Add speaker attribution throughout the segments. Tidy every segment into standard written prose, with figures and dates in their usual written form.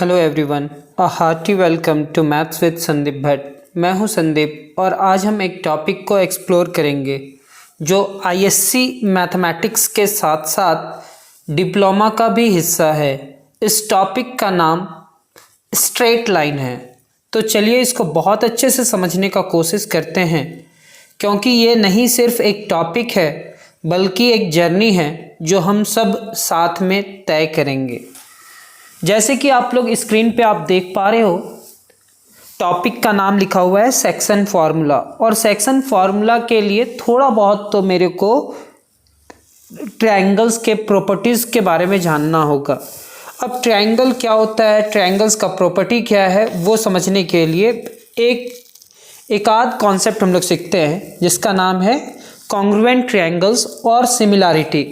Speaker 1: Hello everyone, a hearty welcome to maths with Sandeep Bhatt. मैं हूं संदीप और आज हम एक टॉपिक को एक्सप्लोर करेंगे जो आईएससी मैथमेटिक्स के साथ साथ डिप्लोमा का भी हिस्सा है। इस टॉपिक का नाम स्ट्रेट लाइन है। तो चलिए इसको बहुत अच्छे से समझने का कोशिश करते हैं, क्योंकि ये नहीं सिर्फ एक टॉपिक है बल्कि एक जर्नी है जो हम सब साथ में तय करेंगे। जैसे कि आप लोग स्क्रीन पे आप देख पा रहे हो, टॉपिक का नाम लिखा हुआ है सेक्शन फार्मूला, और सेक्शन फार्मूला के लिए थोड़ा बहुत तो मेरे को ट्रायंगल्स के प्रॉपर्टीज़ के बारे में जानना होगा। अब ट्रायंगल क्या होता है, ट्रायंगल्स का प्रॉपर्टी क्या है, वो समझने के लिए एक आध कॉन्सेप्ट हम लोग सीखते हैं जिसका नाम है कॉन्ग्रुएंट ट्रायंगल्स और सिमिलैरिटी।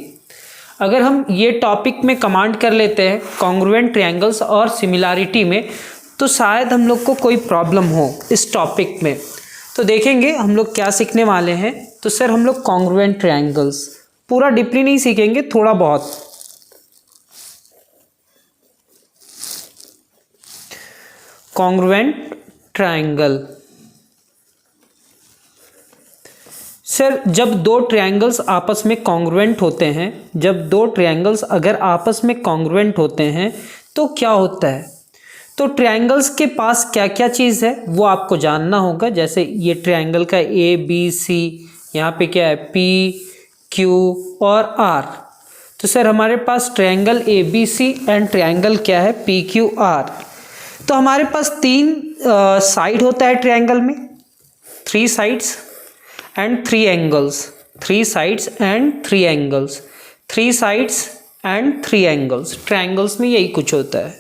Speaker 1: अगर हम ये टॉपिक में कमांड कर लेते हैं कॉन्ग्रुएंट ट्रायंगल्स और सिमिलैरिटी में, तो शायद हम लोग को कोई प्रॉब्लम हो इस टॉपिक में। तो देखेंगे हम लोग क्या सीखने वाले हैं। तो सर हम लोग कॉन्ग्रुएंट ट्रायंगल्स पूरा डीपली नहीं सीखेंगे, थोड़ा बहुत। कॉन्ग्रुएंट ट्रायंगल सर, जब दो ट्रायंगल्स आपस में कॉन्ग्रुएंट होते हैं, जब दो ट्रायंगल्स अगर आपस में कॉन्ग्रुएंट होते हैं तो क्या होता है। तो ट्रायंगल्स के पास क्या क्या चीज़ है वो आपको जानना होगा। जैसे ये ट्रायंगल का ए बी सी, यहाँ पे क्या है पी क्यू और आर। तो सर हमारे पास triangle A B C and triangle क्या है पी क्यू आर। तो हमारे पास तीन साइड होता है ट्रायंगल में, three sides and three angles, three sides and three angles, three sides and three angles. Triangles में यही कुछ होता है।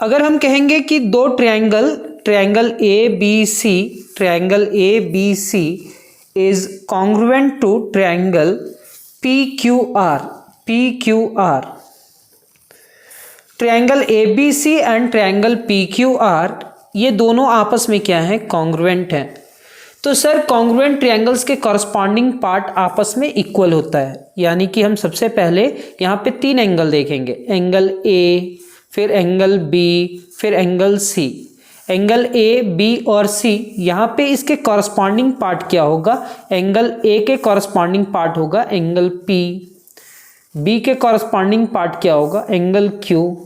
Speaker 1: अगर हम कहेंगे कि दो triangle A B C, triangle A B C is congruent to triangle P Q R, P Q R. Triangle A B C and triangle P Q R, ये दोनों आपस में क्या है, कॉन्ग्रुएंट हैं। तो सर कॉन्ग्रुएंट ट्रायंगल्स के corresponding part आपस में इक्वल होता है। यानी कि हम सबसे पहले यहाँ पे तीन एंगल देखेंगे, एंगल ए, फिर एंगल बी, फिर angle C. Angle A B और सी, यहाँ पे इसके कॉरस्पॉन्डिंग पार्ट क्या होगा, एंगल ए के कॉरस्पॉन्डिंग पार्ट होगा एंगल पी, बी के कॉरस्पॉन्डिंग पार्ट क्या होगा एंगल क्यू,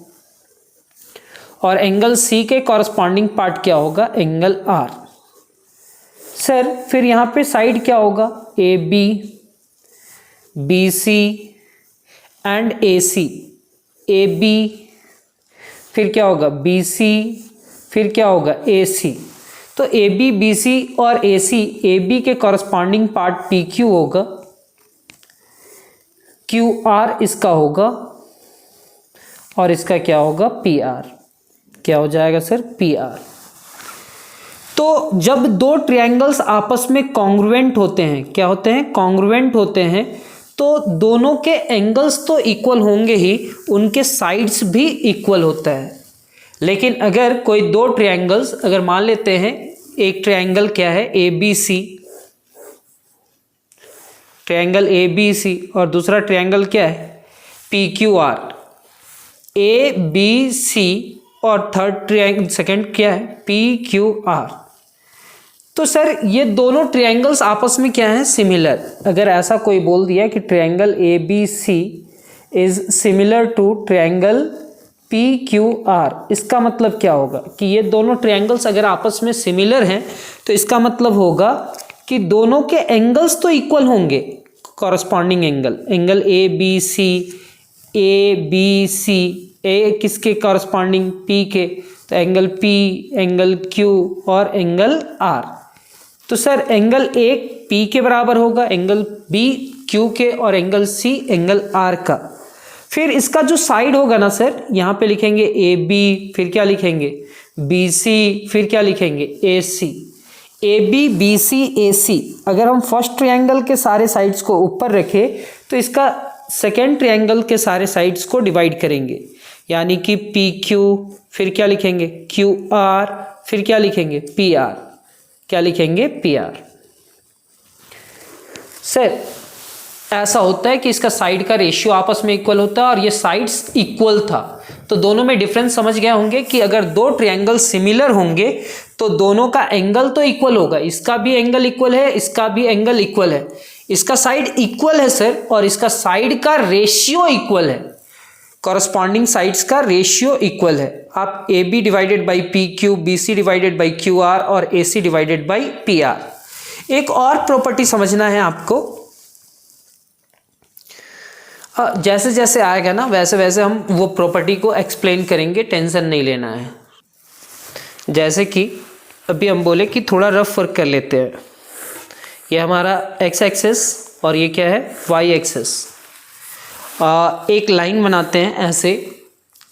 Speaker 1: और एंगल सी के कॉरस्पॉन्डिंग पार्ट क्या होगा एंगल आर। सर फिर यहाँ पे साइड क्या होगा, A B, B C and A C. A B, फिर क्या होगा बी सी, फिर क्या होगा ए सी। तो ए बी, बी सी और ए सी, ए बी के कॉरस्पॉन्डिंग पार्ट पी क्यू होगा, क्यू आर इसका होगा, और इसका क्या होगा पी आर। क्या हो जाएगा सर, पी आर। तो जब दो ट्रायंगल्स आपस में कॉन्ग्रुएंट होते हैं, क्या होते हैं, कॉन्ग्रुएंट होते हैं, तो दोनों के एंगल्स तो इक्वल होंगे ही, उनके साइड्स भी इक्वल होता है। लेकिन अगर कोई दो ट्रायंगल्स, अगर मान लेते हैं एक ट्रायंगल क्या है A B C, triangle A B C, और दूसरा ट्रायंगल क्या है P Q R, A B C, और थर्ड ट्रायंगल सेकंड क्या है पी क्यू आर। तो सर ये दोनों ट्रायंगल्स आपस में क्या है, सिमिलर। अगर ऐसा कोई बोल दिया कि triangle A B C is similar to triangle P Q R, इसका मतलब क्या होगा कि ये दोनों ट्रायंगल्स अगर आपस में सिमिलर हैं तो इसका मतलब होगा कि दोनों के एंगल्स तो इक्वल होंगे, corresponding angle, angle A B C, A B C, A किसके कॉरस्पॉन्डिंग पी के, तो एंगल पी, एंगल क्यू और एंगल आर। तो सर एंगल ए पी के बराबर होगा, एंगल बी क्यू के, और एंगल सी एंगल आर का। फिर इसका जो साइड होगा ना सर, यहाँ पे लिखेंगे ए बी, फिर क्या लिखेंगे बी सी, फिर क्या लिखेंगे ए C. A B, B C, ए सी, अगर हम फर्स्ट ट्रायंगल के सारे साइड्स को ऊपर रखें तो इसका सेकेंड ट्रायंगल के सारे साइड्स को डिवाइड करेंगे, यानी कि पी क्यू, फिर क्या लिखेंगे क्यू आर, फिर क्या लिखेंगे पी आर, क्या लिखेंगे पी आर। सर ऐसा होता है कि इसका साइड का रेशियो आपस में इक्वल होता है और ये साइड्स इक्वल था, तो दोनों में डिफरेंस समझ गए होंगे कि अगर दो ट्रायंगल सिमिलर होंगे तो दोनों का एंगल तो इक्वल होगा, इसका भी एंगल इक्वल है, इसका भी एंगल इक्वल है, इसका साइड इक्वल है सर, और इसका साइड का रेशियो इक्वल है, कॉरस्पॉन्डिंग साइड्स का रेशियो इक्वल है। आप A B divided by P Q, B C divided by Q R और A C divided by P R. एक और प्रॉपर्टी समझना है आपको, जैसे जैसे आएगा ना वैसे वैसे हम वो प्रॉपर्टी को एक्सप्लेन करेंगे, टेंशन नहीं लेना है। जैसे कि अभी हम बोले कि थोड़ा रफ वर्क कर लेते हैं। ये हमारा एक्स एक्सिस और ये क्या है, वाई एक्सिस। एक लाइन बनाते हैं ऐसे,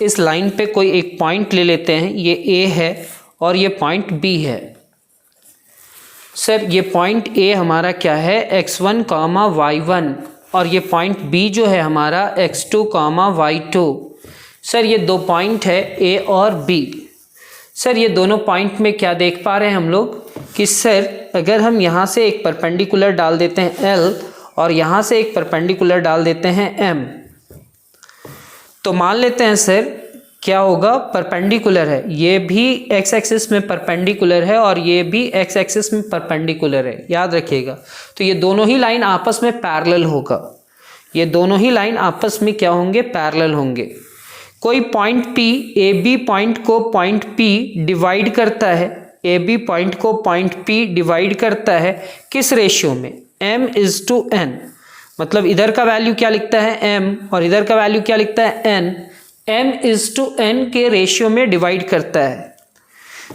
Speaker 1: इस लाइन पे कोई एक पॉइंट ले लेते हैं, ये ए है और ये पॉइंट बी है। सर ये पॉइंट ए हमारा क्या है, x1 कॉमा y1, और ये पॉइंट बी जो है हमारा x2 कॉमा y2। सर ये दो पॉइंट है ए और बी। सर ये दोनों पॉइंट में क्या देख पा रहे हैं हम लोग कि सर अगर हम यहाँ से एक परपेंडिकुलर डाल देते हैं L और यहाँ से एक परपेंडिकुलर डाल देते हैं M, तो मान लेते हैं सर क्या होगा, परपेंडिकुलर है, ये भी एक्स एक्सिस में परपेंडिकुलर है और ये भी एक्स एक्सिस में परपेंडिकुलर है, याद रखिएगा। तो ये दोनों ही लाइन आपस में पैरेलल होगा, ये दोनों ही लाइन आपस में क्या होंगे, पैरेलल होंगे। कोई point P A B point को पॉइंट P डिवाइड करता है, ए बी पॉइंट को पॉइंट P डिवाइड करता है किस रेशियो में, m/n। मतलब इधर का वैल्यू क्या लिखता है m और इधर का वैल्यू क्या लिखता है n, m/n के रेशियो में डिवाइड करता है।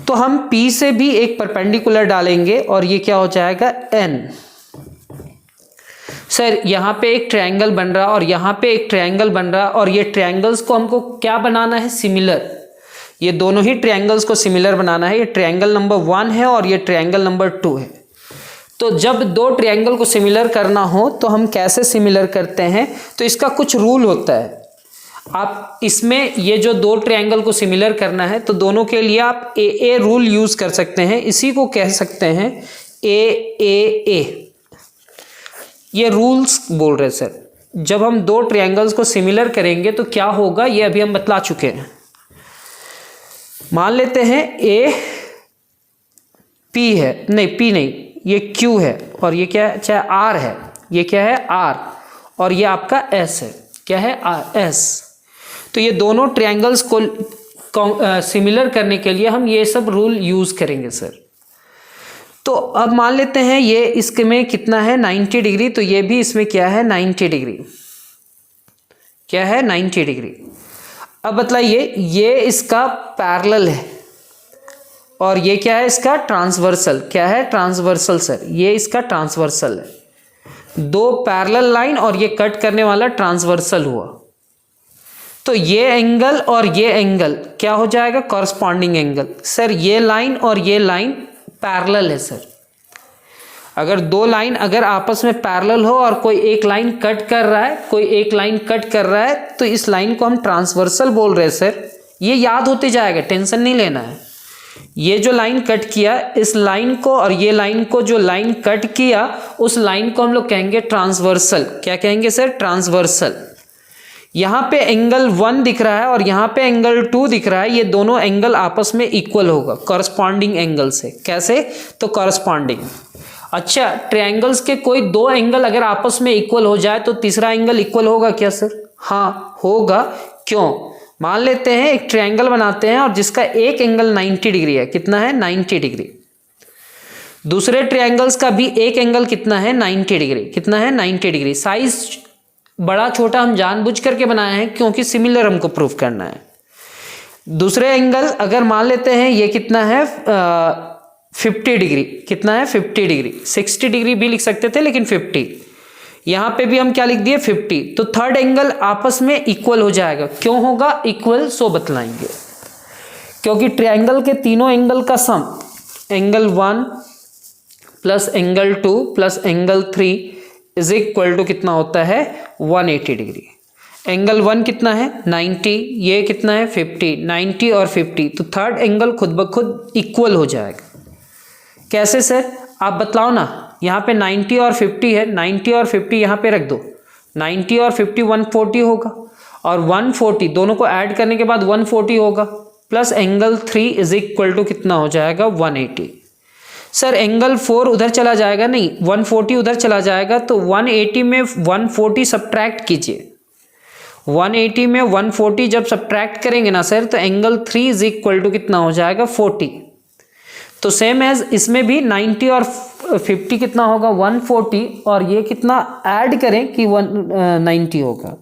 Speaker 1: तो हम P से भी एक परपेंडिकुलर डालेंगे और ये क्या हो जाएगा n। सर यहाँ पे एक ट्रायंगल बन रहा और यहाँ पे एक ट्रायंगल बन रहा और ये ट्रायंगल्स को हमको क्या बनाना है, सिमिलर। ये दोनों ही ट्रायंगल्स को सिमिलर बनाना है। ये ट्रायंगल नंबर 1 है और ये ट्रायंगल नंबर 2 है। तो जब दो ट्रायंगल को सिमिलर करना हो तो हम कैसे सिमिलर करते हैं, तो इसका कुछ रूल होता है। आप इसमें ये जो दो ट्रायंगल को सिमिलर करना है तो दोनों के लिए आप ए रूल यूज कर सकते हैं, इसी को कह सकते हैं ए। ये रूल्स बोल रहे सर, जब हम दो ट्रायंगल्स को सिमिलर करेंगे तो क्या होगा ये अभी हम बतला चुके हैं। मान लेते हैं ए पी है, नहीं पी नहीं, ये क्यू है और ये क्या है, चाहे आर है, ये क्या है आर, और ये आपका एस है, क्या है आर एस। तो ये दोनों ट्रायंगल्स को सिमिलर करने के लिए हम ये सब रूल यूज करेंगे सर। तो अब मान लेते हैं ये इसके में कितना है 90 डिग्री, तो ये भी इसमें क्या है 90 डिग्री, क्या है 90 डिग्री। अब बतलाइए ये इसका पैरेलल है और ये क्या है इसका ट्रांसवर्सल, क्या है ट्रांसवर्सल सर, ये इसका ट्रांसवर्सल है। दो पैरेलल लाइन और ये कट करने वाला ट्रांसवर्सल हुआ, तो ये एंगल और ये एंगल क्या हो जाएगा, कॉरस्पॉन्डिंग एंगल। सर ये लाइन और ये लाइन पैरेलल है सर। अगर दो लाइन अगर आपस में पैरेलल हो और कोई एक लाइन कट कर रहा है, कोई एक लाइन कट कर रहा है, तो इस लाइन को हम ट्रांसवर्सल बोल रहे हैं सर। ये याद होते जाएगा, टेंशन नहीं लेना है। ये जो लाइन कट किया, इस लाइन को और ये लाइन को जो लाइन कट किया, उस लाइन को हम लोग कहेंगे ट्रांसवर्सल। क्या कहेंगे सर, ट्रांसवर्सल। यहाँ पे एंगल 1 दिख रहा है और यहाँ पे एंगल 2 दिख रहा है, ये दोनों एंगल आपस में इक्वल होगा कॉरस्पॉन्डिंग एंगल से। कैसे, तो कॉरस्पॉन्डिंग। अच्छा, ट्रायंगल्स के कोई दो एंगल अगर आपस में इक्वल हो जाए तो तीसरा एंगल इक्वल होगा क्या सर? हाँ होगा। क्यों? मान लेते हैं एक ट्रायंगल बनाते हैं और जिसका एक एंगल 90 डिग्री है। कितना है? 90 डिग्री। दूसरे ट्रायंगल्स का भी एक एंगल कितना है? 90 डिग्री। कितना है? 90 डिग्री। साइज बड़ा छोटा हम जानबूझ करके बनाए हैं क्योंकि सिमिलर हमको प्रूफ करना है। दूसरे एंगल अगर मान लेते हैं ये कितना है 50 डिग्री। कितना है? 50 डिग्री। 60 डिग्री भी लिख सकते थे लेकिन 50, यहाँ पे भी हम क्या लिख दिए 50। तो थर्ड एंगल आपस में इक्वल हो जाएगा। क्यों होगा इक्वल? सो बतलाएंगे। क्योंकि ट्रायंगल के तीनों एंगल का sum angle 1 plus angle 2 plus angle 3 is equal to कितना होता है 180 डिग्री। एंगल 1 कितना है 90, ये कितना है 50, 90 और 50, तो थर्ड एंगल खुद ब खुद इक्वल हो जाएगा। कैसे सर? आप बतलाओ ना। यहाँ पे 90 और 50 है, 90 और 50 यहाँ पे रख दो 90 और 50 140 होगा, और 140 दोनों को ऐड करने के बाद 140 होगा, plus angle 3 is equal to कितना हो जाएगा 180। सर एंगल 4 उधर चला जाएगा, नहीं 140 उधर चला जाएगा, तो 180 में 140 सब्ट्रैक्ट कीजिए। 180 में 140 जब सब्ट्रैक्ट करेंगे ना सर, तो एंगल 3 इज इक्वल टू कितना हो जाएगा 40। तो सेम एज इसमें भी 90 और 50 कितना होगा 140, और ये कितना ऐड करें कि 190 होगा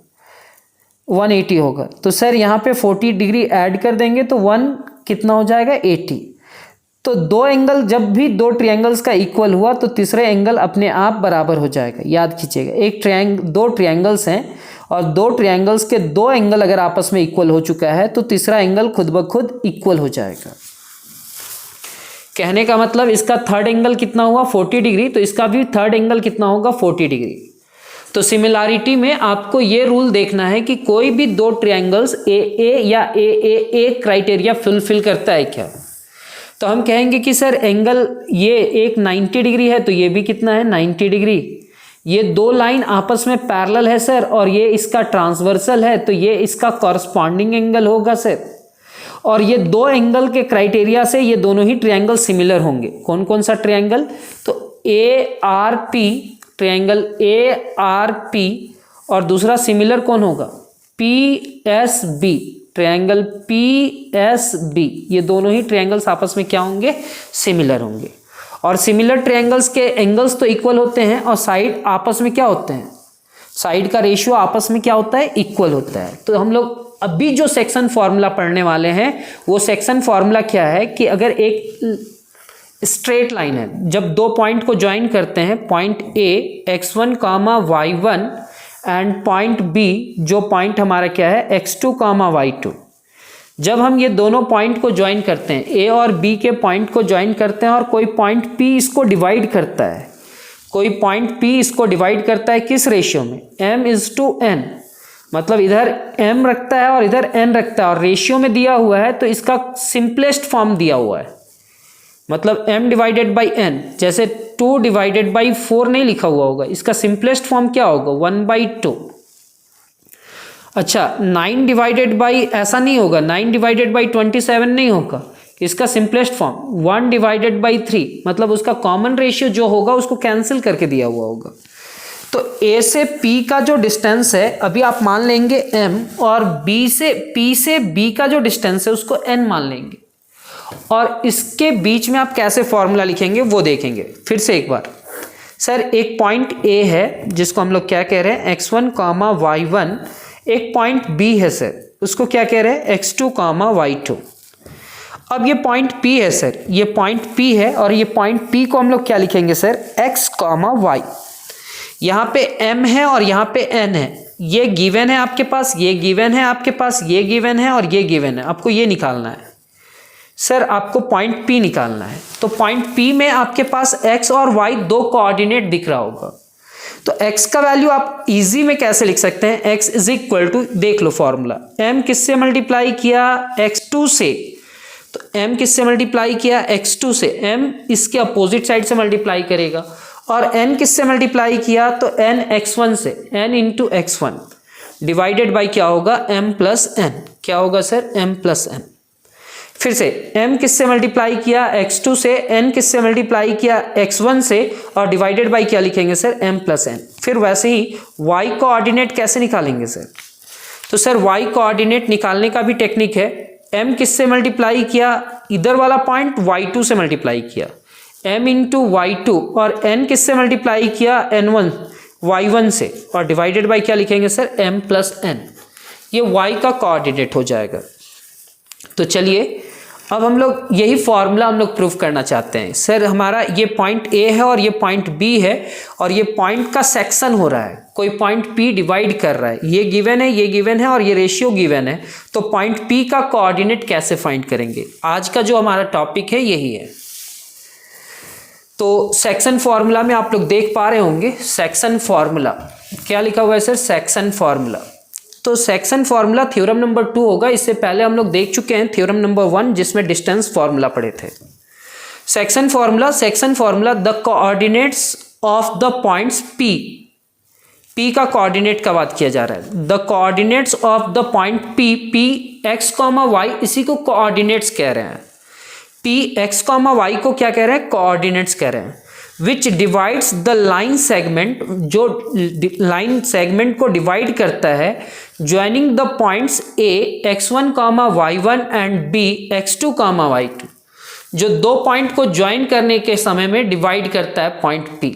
Speaker 1: 180 होगा। तो सर यहाँ पे 40 डिग्री ऐड कर देंगे तो 1 कितना हो जाएगा 80। तो दो एंगल जब भी दो ट्रायंगल्स का इक्वल हुआ तो तीसरे एंगल अपने आप बराबर हो जाएगा। याद कीजिएगा, दो ट्रायंगल्स हैं और दो ट्रायंगल्स के दो एंगल अगर आपस में इक्वल हो चुका है तो तीसरा एंगल खुद ब खुद इक्वल हो जाएगा। कहने का मतलब इसका थर्ड एंगल कितना हुआ 40 डिग्री, तो इसका भी थर्ड एंगल कितना होगा 40 डिग्री। तो सिमिलैरिटी में आपको ये रूल देखना है कि कोई भी दो ट्रायंगल्स ए या ए क्राइटेरिया फुलफिल करता है क्या। तो हम कहेंगे कि सर एंगल ये एक 90 डिग्री है, तो ये भी कितना है 90 डिग्री। ये दो लाइन आपस में पैरेलल है सर, और ये इसका ट्रांसवर्सल है, तो ये इसका कॉरस्पॉन्डिंग एंगल होगा सर। और ये दो एंगल के क्राइटेरिया से ये दोनों ही ट्रायंगल सिमिलर होंगे। कौन कौन सा ट्रायंगल, तो A R P, triangle A R P, और दूसरा सिमिलर कौन होगा P S B, triangle P S B. ये दोनों ही ट्रायंगल्स आपस में क्या होंगे सिमिलर होंगे। और सिमिलर ट्रायंगल्स के एंगल्स तो इक्वल होते हैं, और साइड आपस में क्या होते हैं, साइड का रेशियो आपस में क्या होता है इक्वल होता है। तो हम लोग अभी जो सेक्शन फॉर्मूला पढ़ने वाले हैं वो सेक्शन फॉर्मूला क्या है कि अगर एक स्ट्रेट लाइन है, जब दो पॉइंट को ज्वाइन करते हैं, point A x1 comma y1 and point B जो पॉइंट हमारा क्या है x2 कामा y2, जब हम ये दोनों पॉइंट को ज्वाइन करते हैं, ए और बी के पॉइंट को ज्वाइन करते हैं, और कोई पॉइंट p इसको डिवाइड करता है, कोई पॉइंट p इसको डिवाइड करता है किस रेशियो में m/n, मतलब इधर m रखता है और इधर n रखता है, और रेशियो में दिया हुआ है तो इसका सिंपलेस्ट फॉर्म दिया हुआ है, मतलब m डिवाइडेड बाई n, जैसे 2 डिवाइडेड बाई 4 नहीं लिखा हुआ होगा, इसका सिंपलेस्ट फॉर्म क्या होगा 1/2। अच्छा 9 डिवाइडेड बाई, ऐसा नहीं होगा, 9 डिवाइडेड बाई 27 नहीं होगा, इसका सिंपलेस्ट फॉर्म 1 डिवाइडेड बाई 3, मतलब उसका कॉमन रेशियो जो होगा उसको कैंसिल करके दिया हुआ होगा। तो A से P का जो डिस्टेंस है अभी आप मान लेंगे m, और P से B का जो डिस्टेंस है उसको n मान लेंगे, और इसके बीच में आप कैसे फॉर्मूला लिखेंगे वो देखेंगे। फिर से एक बार सर, एक पॉइंट A है जिसको हम लोग क्या कह रहे हैं x1 कामा y1, एक पॉइंट B है सर उसको क्या कह रहे हैं x2 कामा y2। अब ये पॉइंट P है सर, ये पॉइंट P है, और ये पॉइंट P को हम लोग क्या लिखेंगे सर x कामा y। यहाँ पे m है और यहाँ पे n है, ये गिवन है आपके पास, ये गिवन है आपके पास, ये गिवन है और ये गिवन है, आपको ये निकालना है सर, आपको पॉइंट P निकालना है। तो पॉइंट P में आपके पास x और y दो कोऑर्डिनेट दिख रहा होगा, तो x का वैल्यू आप इजी में कैसे लिख सकते हैं, x इज इक्वल टू, देख लो फॉर्मूला, m किससे मल्टीप्लाई किया x2 से, तो m किससे मल्टीप्लाई किया x2 से, m इसके अपोजिट साइड से मल्टीप्लाई करेगा, और n किससे मल्टीप्लाई किया तो n x1 से, n into x1 divided by क्या होगा m प्लस n, क्या होगा सर m प्लस n। फिर से m किससे मल्टीप्लाई किया x2 से, n किससे मल्टीप्लाई किया x1 से, और डिवाइडेड बाई क्या लिखेंगे सर m प्लस n। फिर वैसे ही y कोऑर्डिनेट कैसे निकालेंगे सर, तो सर y कोऑर्डिनेट निकालने का भी टेक्निक है, m किससे मल्टीप्लाई किया, इधर वाला पॉइंट y2 से मल्टीप्लाई किया, m इंटू y2, और n किससे मल्टीप्लाई किया n1 y1 से, और डिवाइडेड बाई क्या लिखेंगे सर m प्लस n। ये y का कोऑर्डिनेट हो जाएगा। तो चलिए अब हम लोग यही फॉर्मूला हम लोग प्रूफ करना चाहते हैं। सर हमारा ये पॉइंट A है और ये पॉइंट B है, और ये पॉइंट का सेक्शन हो रहा है, कोई पॉइंट P डिवाइड कर रहा है, ये गिवन है, ये गिवन है, और ये रेशियो गिवन है, तो पॉइंट P का कोऑर्डिनेट कैसे फाइंड करेंगे, आज का जो हमारा टॉपिक है यही है। तो सेक्शन फॉर्मूला में आप लोग देख पा रहे होंगे, सेक्शन फॉर्मूला क्या लिखा हुआ है सर, सेक्शन फॉर्मूला। तो सेक्शन फॉर्मूला थ्योरम नंबर 2 होगा, इससे पहले हम लोग देख चुके हैं थ्योरम नंबर 1 जिसमें डिस्टेंस फॉर्मूला पढ़े थे। Section formula the coordinates of the points P P का कोऑर्डिनेट का बात किया जा रहा है। The coordinates of the point P x, y, इसी को कोऑर्डिनेट्स कह रहे हैं। P x, y को क्या कह रहे हैं? कोऑर्डिनेट्स कह रहे हैं। विच डिवाइड्स द लाइन सेगमेंट, जो लाइन सेगमेंट को डिवाइड करता है, joining the points A x1, y1 and B x2, y2, जो दो पॉइंट को ज्वाइन करने के समय में डिवाइड करता है पॉइंट P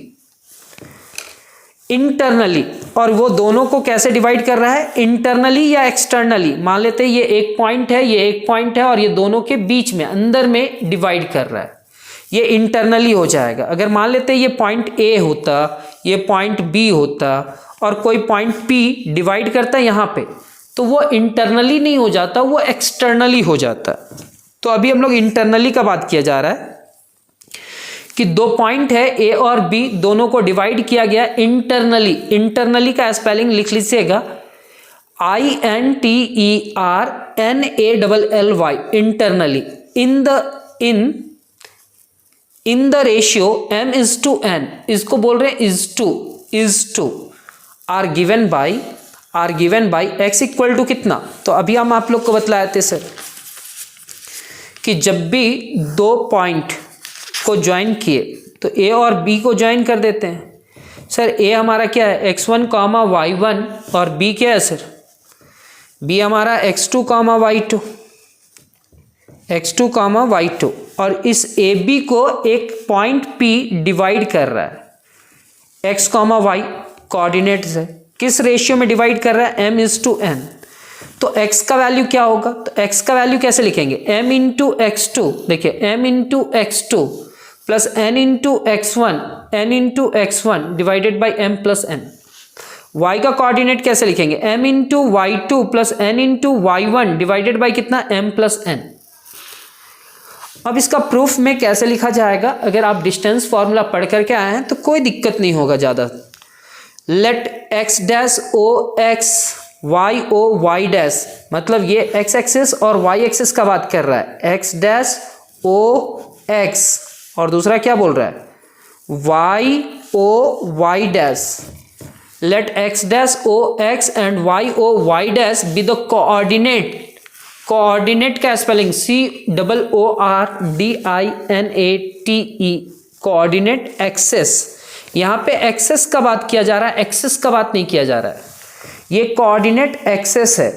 Speaker 1: इंटरनली। और वो दोनों को कैसे डिवाइड कर रहा है? इंटरनली या एक्सटर्नली। मान लेते हैं ये एक पॉइंट है, ये एक पॉइंट है, और ये दोनों के बीच में अंदर में डिवाइड कर रहा है, ये इंटरनली हो जाएगा। अगर मान लेते हैं ये पॉइंट A होता, ये पॉइंट B होता, और कोई पॉइंट P डिवाइड करता है यहाँ पे, तो वो इंटरनली नहीं हो जाता, वो एक्सटर्नली हो जाता। तो अभी हम लोग इंटरनली का बात किया जा रहा है कि दो पॉइंट है A और B, दोनों को डिवाइड किया गया इंटरनली। इंटरनली का स्पेलिंग लिख लीजिएगा INTERNALLY, internally. In the ratio m:n, इसको बोल रहे हैं is to are given by x equal to कितना? तो अभी हम आप लोग को बतलाए थे सर कि जब भी दो पॉइंट को ज्वाइन किए तो A और B को ज्वाइन कर देते हैं। सर A हमारा क्या है? x1, y1, और B क्या है सर? B हमारा x2, y2, और इस AB को एक पॉइंट P डिवाइड कर रहा है। x, y कोऑर्डिनेट्स है, किस रेशियो में डिवाइड कर रहा है? m:n। तो x का वैल्यू क्या होगा? तो x का वैल्यू कैसे लिखेंगे? m इंटू x2, देखिए m into x2 plus n into x1 divided by m plus n। y का कोऑर्डिनेट कैसे लिखेंगे? m into y2 plus n into y1 divided by कितना? m plus n। अब इसका प्रूफ में कैसे लिखा जाएगा? अगर आप डिस्टेंस फॉर्मूला पढ़ करके आए हैं तो कोई दिक्कत नहीं होगा ज़्यादा। Let x dash o x, y o y dash, मतलब ये x एक्सिस और y एक्सिस का बात कर रहा है। x डैश o x, और दूसरा क्या बोल रहा है? y o y dash. Let x dash o x and y o y dash be the coordinate. Coordinate का स्पेलिंग COORDINATE, कोऑर्डिनेट एक्सेस। यहाँ पे एक्सेस का बात किया जा रहा है, एक्सेस का बात नहीं किया जा रहा है। ये कोऑर्डिनेट एक्सेस है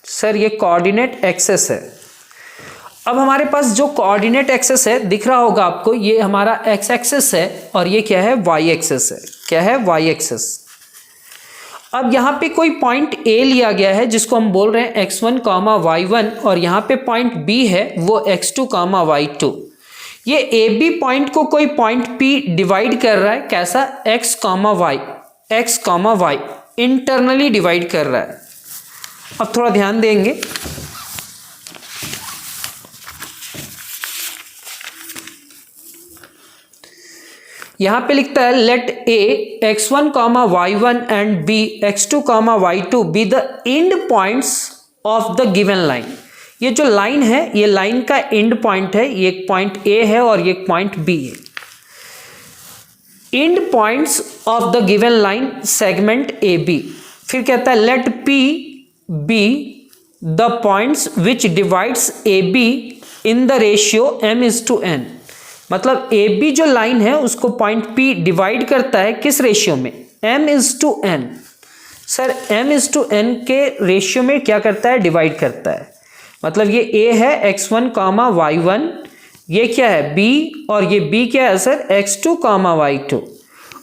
Speaker 1: सर, ये कोऑर्डिनेट एक्सेस है। अब हमारे पास जो कोऑर्डिनेट एक्सेस है दिख रहा होगा आपको, ये हमारा x एक्सेस है और ये क्या है? y एक्सेस है। क्या है? y axes. अब यहाँ पे कोई पॉइंट A लिया गया है जिसको हम बोल रहे हैं x1, y1, और यहाँ पे पॉइंट B है वो x2, y2। ये AB पॉइंट को कोई पॉइंट P डिवाइड कर रहा है, कैसा? x, y इंटरनली डिवाइड कर रहा है। अब थोड़ा ध्यान देंगे, यहां पे लिखता है let A x1, y1 and B x2, y2 be the end points of the given line. ये जो लाइन है, ये लाइन का एंड पॉइंट है, ये एक पॉइंट A है और ये एक पॉइंट B है। End points of the given line segment AB। फिर कहता है let P be the points which divides AB in the ratio m:n। मतलब AB जो लाइन है उसको पॉइंट P डिवाइड करता है किस रेशियो में? m:n। सर m:n के रेशियो में क्या करता है? डिवाइड करता है। मतलब ये A है x1, y1, ये क्या है? B, और ये B क्या है सर? x2, y2,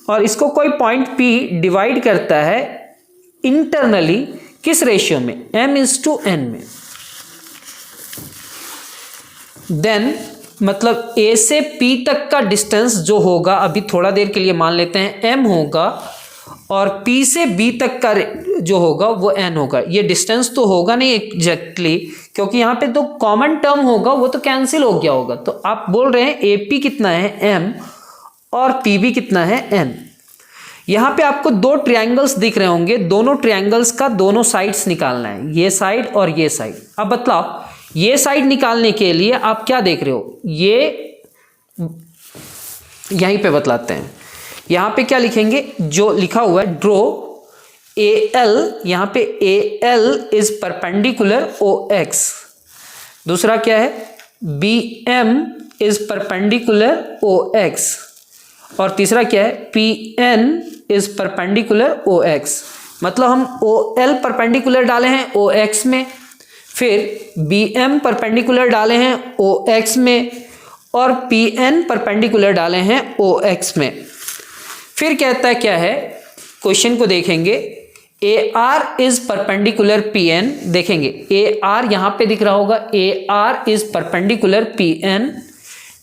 Speaker 1: और इसको कोई पॉइंट P डिवाइड करता है इंटरनली किस रेशियो में? m:n में। देन मतलब A से P तक का डिस्टेंस जो होगा, अभी थोड़ा देर के लिए मान लेते हैं m होगा, और P से B तक का जो होगा वो n होगा। ये डिस्टेंस तो होगा नहीं एग्जैक्टली, क्योंकि यहाँ पे तो कॉमन टर्म होगा, वो तो कैंसिल हो गया होगा। तो आप बोल रहे हैं AP कितना है? m, और PB कितना है? n। यहाँ पे आपको दो ट्रायंगल्स दिख रहे होंगे, दोनों ट्रायंगल्स का दोनों साइड्स निकालना है, ये साइड और ये साइड। अब बतलाओ, ये साइड निकालने के लिए आप क्या देख रहे हो? ये यहीं पे बतलाते हैं। यहाँ पे क्या लिखेंगे, जो लिखा हुआ है ड्रॉ ए एल, यहाँ पे A L is perpendicular O X. दूसरा क्या है, B M is perpendicular O X. और तीसरा क्या है, P N is perpendicular O X. मतलब हम ओ एल परपेंडिकुलर डाले हैं ओ एक्स में, फिर बी एम परपेंडिकुलर डाले हैं ओ एक्स में, और पी एन परपेंडिकुलर डाले हैं ओ एक्स में। फिर कहता है क्या है, क्वेश्चन को देखेंगे, A R is perpendicular P N. देखेंगे ए आर यहां पे दिख रहा होगा, A R is perpendicular P N.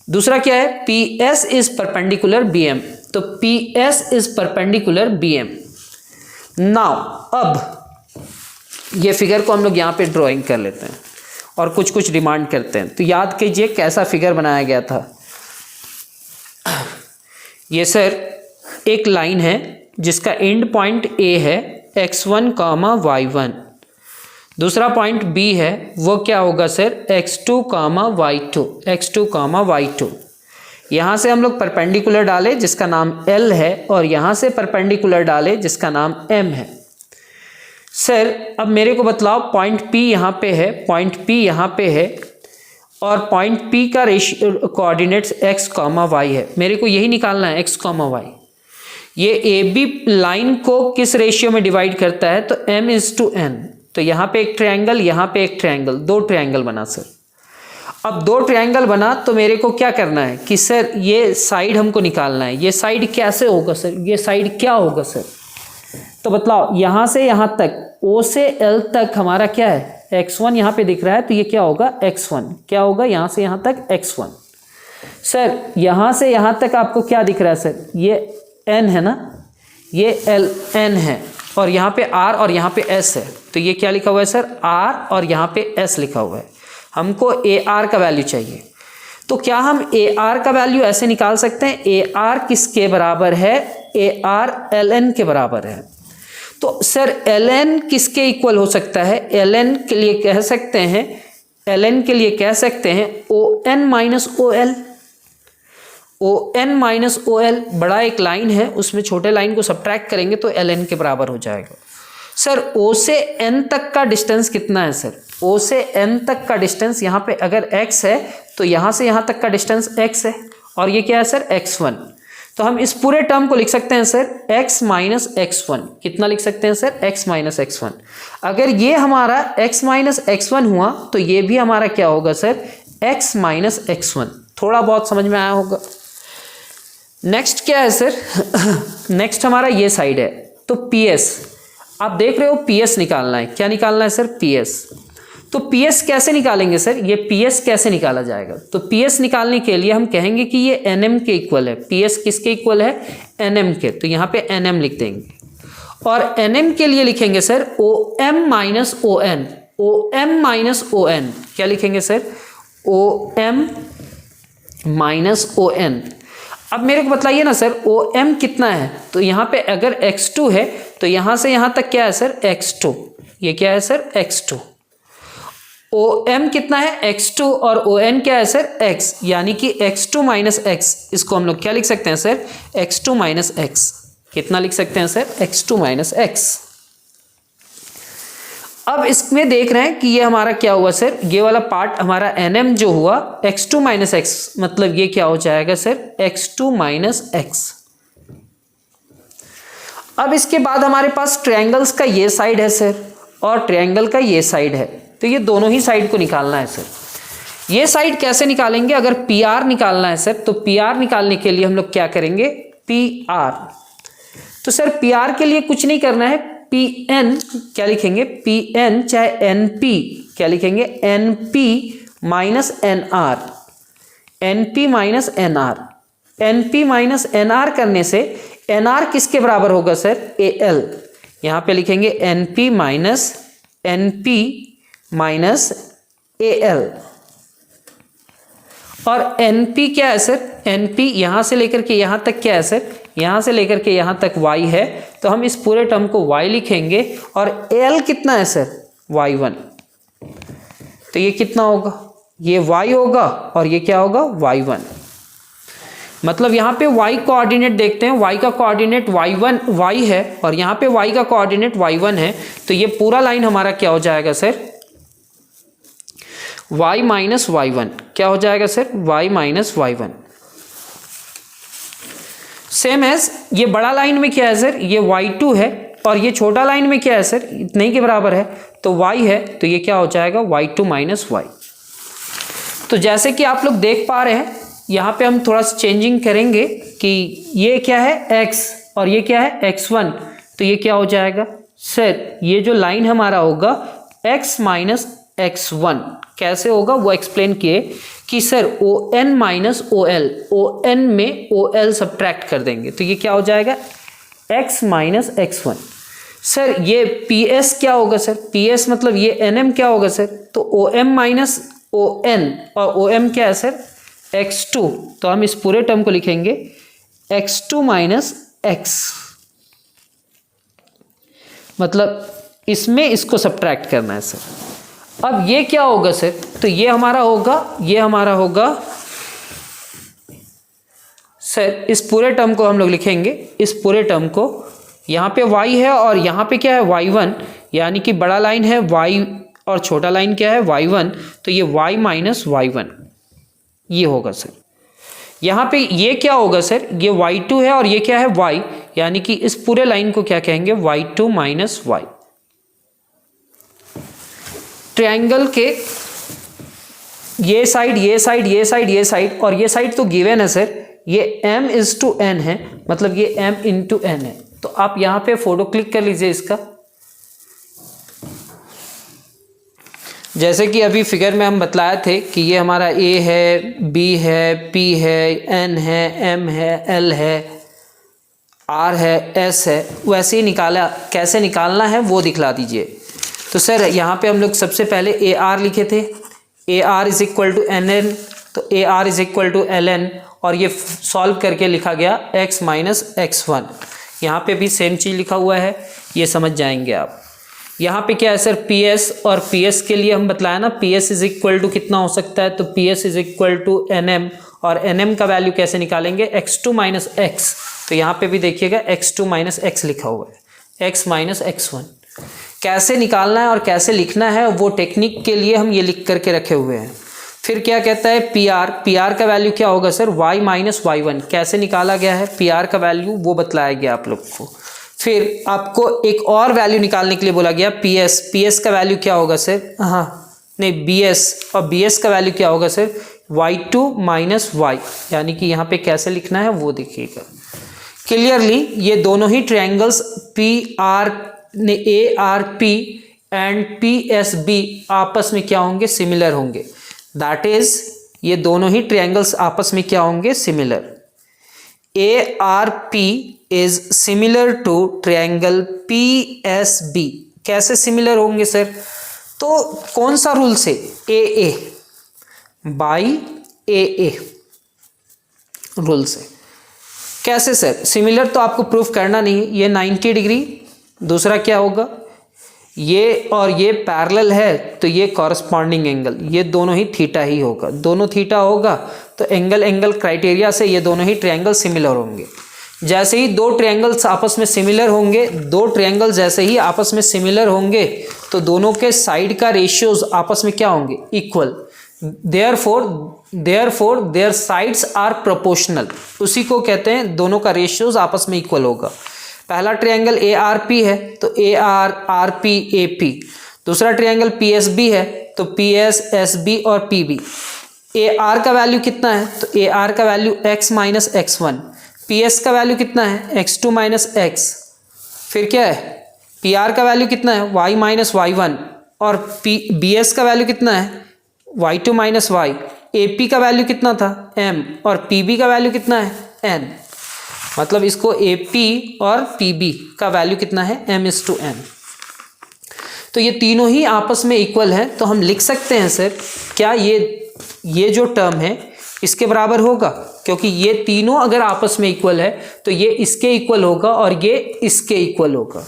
Speaker 1: दूसरा क्या है, P S is perpendicular B M. तो P S is perpendicular B M. Now अब ये फिगर को हम लोग यहाँ पे ड्राइंग कर लेते हैं और कुछ कुछ डिमांड करते हैं। तो याद कीजिए कैसा फिगर बनाया गया था। ये सर एक लाइन है जिसका एंड पॉइंट ए है x1, y1। दूसरा पॉइंट बी है, वो क्या होगा sir, x2, y2, x2, y2। यहाँ से हम लोग परपेंडिकुलर डाले जिसका नाम L है, और यहाँ से परपेंडिकुलर डाले जिसका नाम M है। सर अब मेरे को बतलाओ, पॉइंट P यहाँ पे है, पॉइंट P यहाँ पे है, और पॉइंट P का रेशियो कोऑर्डिनेट्स x, y है। मेरे को यही निकालना है x, y। ये ए बी लाइन को किस रेशियो में डिवाइड करता है, तो m/n। तो यहाँ पे एक ट्रायंगल, यहाँ पे एक ट्रायंगल, दो ट्रायंगल बना सर। अब दो ट्रायंगल बना तो मेरे को क्या करना है कि सर ये साइड हमको निकालना है। ये साइड कैसे होगा सर, ये साइड क्या होगा सर, तो बतलाओ। यहाँ से यहाँ तक, O से L तक हमारा क्या है, x1 यहाँ पे दिख रहा है, तो ये क्या होगा, x1। क्या होगा, यहाँ से यहाँ तक x1। सर यहाँ से यहाँ तक आपको क्या दिख रहा है सर, ये n है ना, ये L n है, और यहाँ पे R और यहाँ पे S है। तो ये क्या लिखा हुआ है सर, R और यहाँ पे S लिखा हुआ है। हमको ए आर का वैल्यू चाहिए। तो क्या हम ए आर का वैल्यू ऐसे निकाल सकते हैं, ए आर किसके बराबर है, ए आर एल एन के बराबर है। तो सर एल एन किसके इक्वल हो सकता है, एल एन के लिए कह सकते हैं, एल एन के लिए कह सकते हैं O N minus O L. O N minus O L बड़ा एक लाइन है, उसमें छोटे लाइन को सब्ट्रैक्ट करेंगे तो एल एन के बराबर हो जाएगा। सर ओ से एन तक का डिस्टेंस कितना है सर, O से N तक का डिस्टेंस, यहाँ पे अगर x है तो यहाँ से यहाँ तक का डिस्टेंस x है, और ये क्या है सर, x1। तो हम इस पूरे टर्म को लिख सकते हैं सर x माइनस x1। कितना लिख सकते हैं सर, x माइनस x1। अगर ये हमारा x माइनस x1 हुआ तो ये भी हमारा क्या होगा सर, x माइनस x1। थोड़ा बहुत समझ में आया होगा। नेक्स्ट क्या है सर, नेक्स्ट हमारा ये साइड है, तो PS आप देख रहे हो, PS निकालना है। क्या निकालना है सर, PS। तो PS कैसे निकालेंगे सर, ये PS कैसे निकाला जाएगा, तो PS निकालने के लिए हम कहेंगे कि ये NM के इक्वल है। PS किसके इक्वल है, NM के। तो यहाँ पे NM लिख देंगे, और NM के लिए लिखेंगे sir OM minus ON, OM minus ON। क्या लिखेंगे सर, OM माइनस ON। अब मेरे को बताइए ना सर, OM कितना है, तो यहाँ पे अगर x2 है तो यहाँ से यहाँ तक क्या है सर, x2। ये क्या है सर, x2। OM कितना है, x2, और ON क्या है सर, x, यानी कि x2 माइनस x। इसको हम लोग क्या लिख सकते हैं सर, x2 माइनस x। कितना लिख सकते हैं सर, x2 माइनस x। अब इसमें देख रहे हैं कि ये हमारा क्या हुआ सर, ये वाला पार्ट हमारा NM जो हुआ x2 माइनस x, मतलब ये क्या हो जाएगा सर, x2 माइनस x। अब इसके बाद हमारे पास ट्रायंगल्स का ये साइड है सर, और ट्रायंगल का ये साइड है। तो ये दोनों ही साइड को निकालना है सर। ये साइड कैसे निकालेंगे, अगर PR निकालना है सर, तो PR निकालने के लिए हम लोग क्या करेंगे, PR। तो सर PR के लिए कुछ नहीं करना है, PN क्या लिखेंगे, PN चाहे NP क्या लिखेंगे, NP minus NR, NP minus NR। NP minus NR करने से NR किसके बराबर होगा सर, AL। यहाँ पे लिखेंगे NP minus NP minus AL, और NP क्या है सर, NP यहाँ से लेकर के यहाँ तक क्या है सर, यहाँ से लेकर के यहाँ तक y है। तो हम इस पूरे टर्म को y लिखेंगे, और L कितना है सर, y1। तो ये कितना होगा, ये y होगा, और ये क्या होगा, y1। मतलब यहाँ पे y कोऑर्डिनेट देखते हैं, y का कोऑर्डिनेट y है और यहाँ पे y का कोऑर्डिनेट y1 है, तो ये पूरा लाइन हमारा क्या हो जाएगा सर, y माइनस y1 क्या हो जाएगा sir, y minus y1। Same as ये बड़ा लाइन में क्या है सर, ये y2 है और ये छोटा लाइन में क्या है सर, इतने ही के बराबर है, तो y है, तो ये क्या हो जाएगा y2 माइनस y। तो जैसे कि आप लोग देख पा रहे हैं यहाँ पे हम थोड़ा सा चेंजिंग करेंगे कि ये क्या है x और ये क्या है x1, तो ये क्या हो जाएगा सर, ये जो लाइन हमारा होगा x माइनस x1 कैसे होगा वो एक्सप्लेन किए कि sir ON minus OL, ON में OL सब्ट्रैक्ट कर देंगे तो ये क्या हो जाएगा x माइनस x1। सर ये PS क्या होगा सर, PS मतलब ये NM क्या होगा सर, तो OM माइनस ON और OM क्या है सर x2, तो हम इस पूरे टर्म को लिखेंगे x2 माइनस x, मतलब इसमें इसको सब्ट्रैक्ट करना है सर। अब ये क्या होगा सर, तो ये हमारा होगा सर, इस पूरे टर्म को हम लोग लिखेंगे, इस पूरे टर्म को यहाँ पे y है और यहाँ पे क्या है y1, यानी कि बड़ा लाइन है y और छोटा लाइन क्या है y1, तो ये y माइनस y1 ये होगा सर। यहाँ पे ये क्या होगा सर, ये y2 है और ये क्या है y, यानी कि इस पूरे लाइन को क्या कहेंगे y2 माइनस y। ट्रायंगल के ये साइड ये साइड ये साइड ये साइड और ये साइड तो गिवन है सर, ये m इज टू n है, मतलब ये m इंटू n है। तो आप यहाँ पे फोटो क्लिक कर लीजिए इसका, जैसे कि अभी फिगर में हम बतलाए थे कि ये हमारा A है, B है, P है, N है, M है, L है, R है, S है, वैसे ही निकाला, कैसे निकालना है वो दिखला दीजिए। तो सर यहाँ पे हम लोग सबसे पहले AR लिखे थे, AR is equal to NN, तो AR is equal to LN और ये सॉल्व करके लिखा गया x माइनस x1। यहाँ पे भी सेम चीज़ लिखा हुआ है, ये समझ जाएंगे आप। यहाँ पे क्या है सर PS, और PS के लिए हम बतलाया ना PS इज इक्वल टू कितना हो सकता है, तो PS is equal to NM, और NM का वैल्यू कैसे निकालेंगे x2 माइनस x, तो यहाँ पे भी देखिएगा x2 माइनस x लिखा हुआ है, x माइनस x1। कैसे निकालना है और कैसे लिखना है वो टेक्निक के लिए हम ये लिख करके रखे हुए हैं। फिर क्या कहता है PR का वैल्यू क्या होगा सर y माइनस y1, कैसे निकाला गया है PR का वैल्यू वो बतलाया गया आप लोग को। फिर आपको एक और वैल्यू निकालने के लिए बोला गया PS का वैल्यू क्या होगा सर, BS, और BS का वैल्यू क्या होगा सर y2 माइनस y, यानी कि यहाँ पे कैसे लिखना है वो देखिएगा क्लियरली। ये दोनों ही ट्रायंगल्स ARP एंड PSB आपस में क्या होंगे, सिमिलर होंगे। दैट इज ये दोनों ही ट्रायंगल्स आपस में क्या होंगे, similar. ARP is similar to triangle PSB। कैसे सिमिलर होंगे सर, तो कौन सा रूल से, AA बाई AA रूल से। कैसे सर, सिमिलर तो आपको प्रूफ करना नहीं है, ये 90 डिग्री, दूसरा क्या होगा ये और ये पैरेलल है तो ये कॉरस्पॉन्डिंग एंगल, ये दोनों ही थीटा ही होगा, दोनों थीटा होगा तो एंगल क्राइटेरिया से ये दोनों ही ट्रायंगल सिमिलर होंगे। जैसे ही दो ट्रायंगल्स आपस में सिमिलर होंगे, दो ट्रायंगल जैसे ही आपस में सिमिलर होंगे तो दोनों के साइड का रेशियोज आपस में क्या होंगे, equal. Therefore their sides are proportional, उसी को कहते हैं दोनों का रेशियोज आपस में इक्वल होगा। पहला ट्रायंगल ARP है तो AR RP AP, दूसरा ट्रायंगल PSB है तो PS SB और PB। AR का वैल्यू कितना है, तो AR का value x minus x1, PS का वैल्यू कितना है x2 माइनस x, फिर क्या है PR का वैल्यू कितना है y माइनस y1, और BS का वैल्यू कितना है y2 माइनस y, AP का वैल्यू कितना था m, और PB का वैल्यू कितना है n। मतलब इसको AP और PB का वैल्यू कितना है m/n। तो ये तीनों ही आपस में इक्वल है, तो हम लिख सकते हैं सर क्या ये जो टर्म है इसके बराबर होगा, क्योंकि ये तीनों अगर आपस में इक्वल है तो ये इसके इक्वल होगा और ये इसके इक्वल होगा।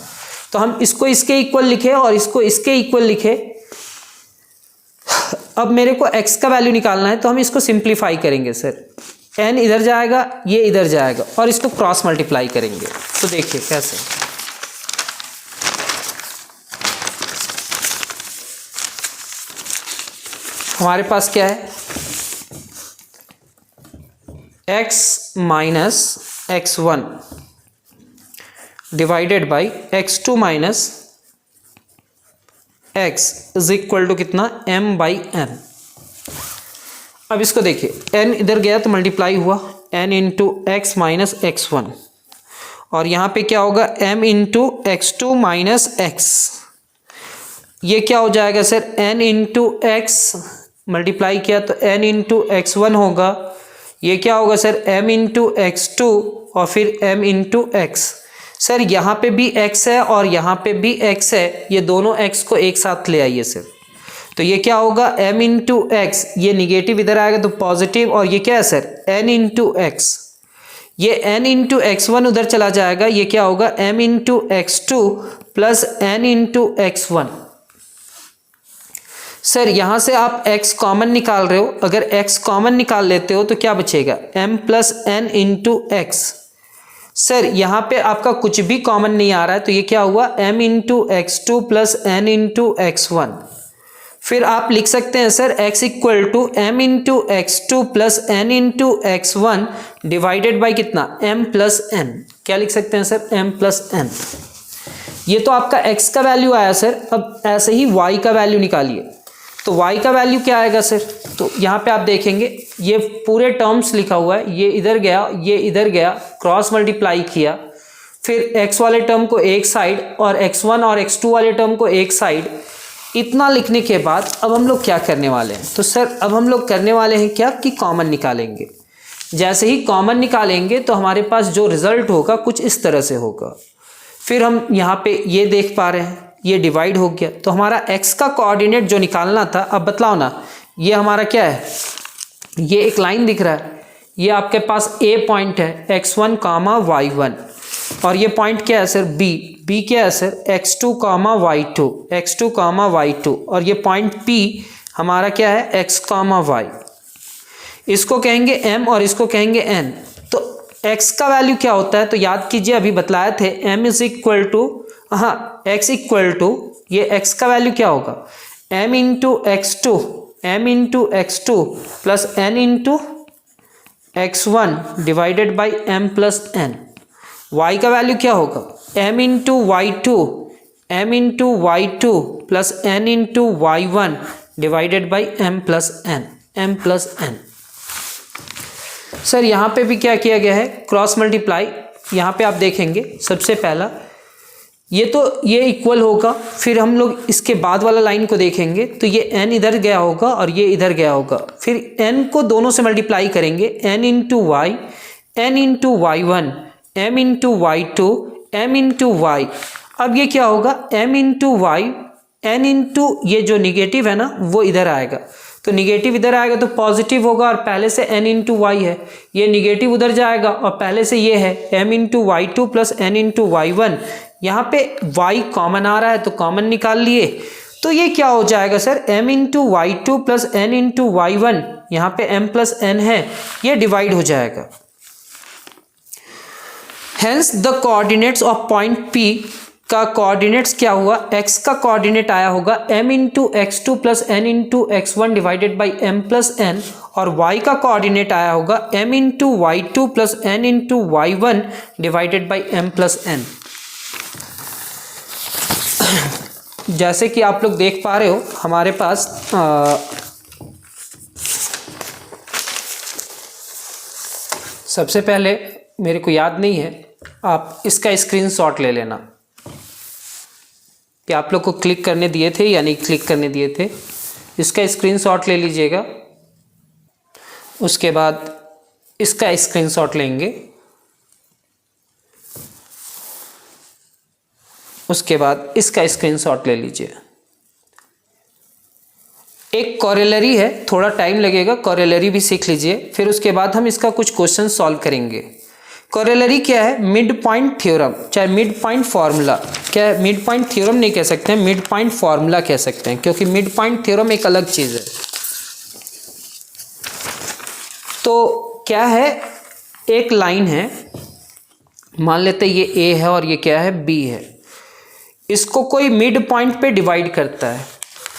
Speaker 1: तो हम इसको इसके इक्वल लिखे और इसको इसके इक्वल लिखे। अब मेरे को x का वैल्यू निकालना है तो हम इसको सिंप्लीफाई करेंगे सर। n इधर जाएगा, ये इधर जाएगा और इसको क्रॉस मल्टीप्लाई करेंगे। तो देखिए कैसे, हमारे पास क्या है, x minus x1 divided by x2 minus x is equal to कितना, m बाई n। अब इसको देखिए, n इधर गया तो मल्टीप्लाई हुआ n into x minus x1 और यहाँ पे क्या होगा m into x2 minus x। ये क्या हो जाएगा sir, n into x multiply किया तो n इंटू x1 होगा, ये क्या होगा सर m इंटू x2 और फिर m इंटू x। सर यहाँ पे भी x है और यहाँ पे भी x है, ये दोनों x को एक साथ ले आइए सर। तो ये क्या होगा m इंटू एक्स, ये निगेटिव इधर आएगा तो पॉजिटिव, और ये क्या है सर n इंटू एक्स, ये n इंटू x1 उधर चला जाएगा, ये क्या होगा m into x2 plus n into x1। Sir यहाँ से आप x कॉमन निकाल रहे हो, अगर x कॉमन निकाल लेते हो तो क्या बचेगा m plus n into x. Sir यहाँ पे आपका कुछ भी कॉमन नहीं आ रहा है तो ये क्या हुआ m into x2 plus n into x1। फिर आप लिख सकते हैं sir x equal to m into x2 plus n into x1 divided by कितना m प्लस n। क्या लिख सकते हैं सर m प्लस n। ये तो आपका x का वैल्यू आया सर। अब ऐसे ही y का वैल्यू निकालिए, तो y का वैल्यू क्या आएगा सर, तो यहाँ पे आप देखेंगे ये पूरे टर्म्स लिखा हुआ है, ये इधर गया, ये इधर गया, क्रॉस मल्टीप्लाई किया, फिर x वाले टर्म को एक साइड और x1 और x2 वाले टर्म को एक साइड। इतना लिखने के बाद अब हम लोग क्या करने वाले हैं, तो सर अब हम लोग करने वाले हैं क्या कि कॉमन निकालेंगे। जैसे ही कॉमन निकालेंगे तो हमारे पास जो रिजल्ट होगा कुछ इस तरह से होगा। फिर हम यहाँ पे ये देख पा रहे हैं ये डिवाइड हो गया, तो हमारा x का कोऑर्डिनेट जो निकालना था, अब बतलाओ ना, ये हमारा क्या है, ये एक लाइन दिख रहा है, ये आपके पास a पॉइंट है x1 कामा y1 और ये पॉइंट क्या है सर b क्या है सर x2 कामा y2 और ये पॉइंट p हमारा क्या है x कामा y। इसको कहेंगे m और इसको कहेंगे n। तो x का वैल्यू क्या होता है, तो याद कीजिए अभी बतलाए थे m इज इक्वल टू, हाँ x इक्वल टू, ये x का वैल्यू क्या होगा m into x2 plus n into x1 divided by m plus n। y का वैल्यू क्या होगा m into y2 plus n into y1 divided by m plus n। Sir यहाँ पे भी क्या किया गया है, क्रॉस मल्टीप्लाई। यहाँ पे आप देखेंगे सबसे पहला ये इक्वल होगा, फिर हम लोग इसके बाद वाला लाइन को देखेंगे तो ये n इधर गया होगा और ये इधर गया होगा, फिर n को दोनों से मल्टीप्लाई करेंगे n into y, n into y1, m into y2, m into y। अब ये क्या होगा m into y, n into ये जो निगेटिव है ना वो इधर आएगा, तो निगेटिव इधर आएगा तो पॉजिटिव होगा और पहले से n इंटू वाई है, ये निगेटिव उधर जाएगा और पहले से ये है m into y2 plus n into y1। यहाँ पे y कॉमन आ रहा है तो कॉमन निकाल लिए, तो ये क्या हो जाएगा sir m into y2 plus n into y1, यहाँ पे m प्लस n है, ये डिवाइड हो जाएगा। Hence the coordinates of point P का कोऑर्डिनेट्स क्या हुआ, x का कोऑर्डिनेट आया होगा m into x2 plus n into x1 divided by m plus n, और y का कोऑर्डिनेट आया होगा m into y2 plus n into y1 divided by m plus n। जैसे कि आप लोग देख पा रहे हो हमारे पास सबसे पहले मेरे को याद नहीं है, आप इसका स्क्रीनशॉट ले लेना कि आप लोग को क्लिक करने दिए थे या नहीं क्लिक करने दिए थे, इसका स्क्रीनशॉट ले लीजिएगा। उसके बाद इसका स्क्रीनशॉट लेंगे, उसके बाद इसका स्क्रीनशॉट ले लीजिए। एक कॉरेलरी है, थोड़ा टाइम लगेगा, कॉरेलरी भी सीख लीजिए, फिर उसके बाद हम इसका कुछ क्वेश्चन सॉल्व करेंगे। कॉरेलरी क्या है, मिड पॉइंट थ्योरम, चाहे मिड पॉइंट फार्मूला, क्या है मिड पॉइंट थ्योरम नहीं कह सकते हैं, मिड पॉइंट फार्मूला कह सकते हैं, क्योंकि मिड पॉइंट थ्योरम एक अलग चीज़ है। तो क्या है, एक लाइन है, मान लेते हैं ये ए है और ये क्या है, बी है। इसको कोई मिड पॉइंट पे डिवाइड करता है,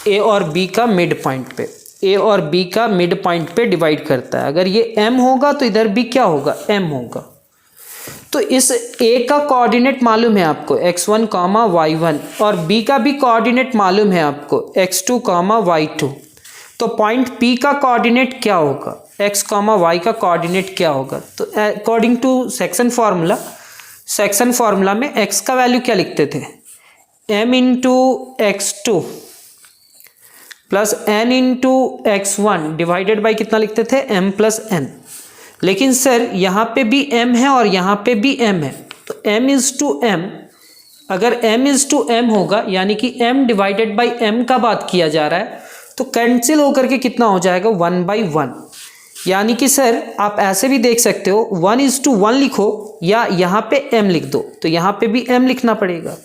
Speaker 1: ए और बी का मिड पॉइंट पे, ए और बी का मिड पॉइंट पे डिवाइड करता है। अगर ये एम होगा तो इधर भी क्या होगा, एम होगा। तो इस ए का कोऑर्डिनेट मालूम है आपको x1 कॉमा y1 और बी का भी कोऑर्डिनेट मालूम है आपको x2 कॉमा y2। तो पॉइंट P का कोऑर्डिनेट क्या होगा, x कॉमा y का कोऑर्डिनेट क्या होगा। तो अकॉर्डिंग टू सेक्शन फार्मूला में x का वैल्यू क्या लिखते थे, m into x2 plus n into x1 divided by कितना लिखते थे, m प्लस n। लेकिन सर यहाँ पे भी m है और यहाँ पे भी m है, तो m इज टू m, अगर m इज टू m होगा यानी कि m डिवाइडेड बाई m का बात किया जा रहा है, तो कैंसिल होकर के कितना हो जाएगा, 1/1। यानी कि सर आप ऐसे भी देख सकते हो 1:1 लिखो या यहाँ पे m लिख दो, तो यहाँ पे भी m लिखना पड़ेगा।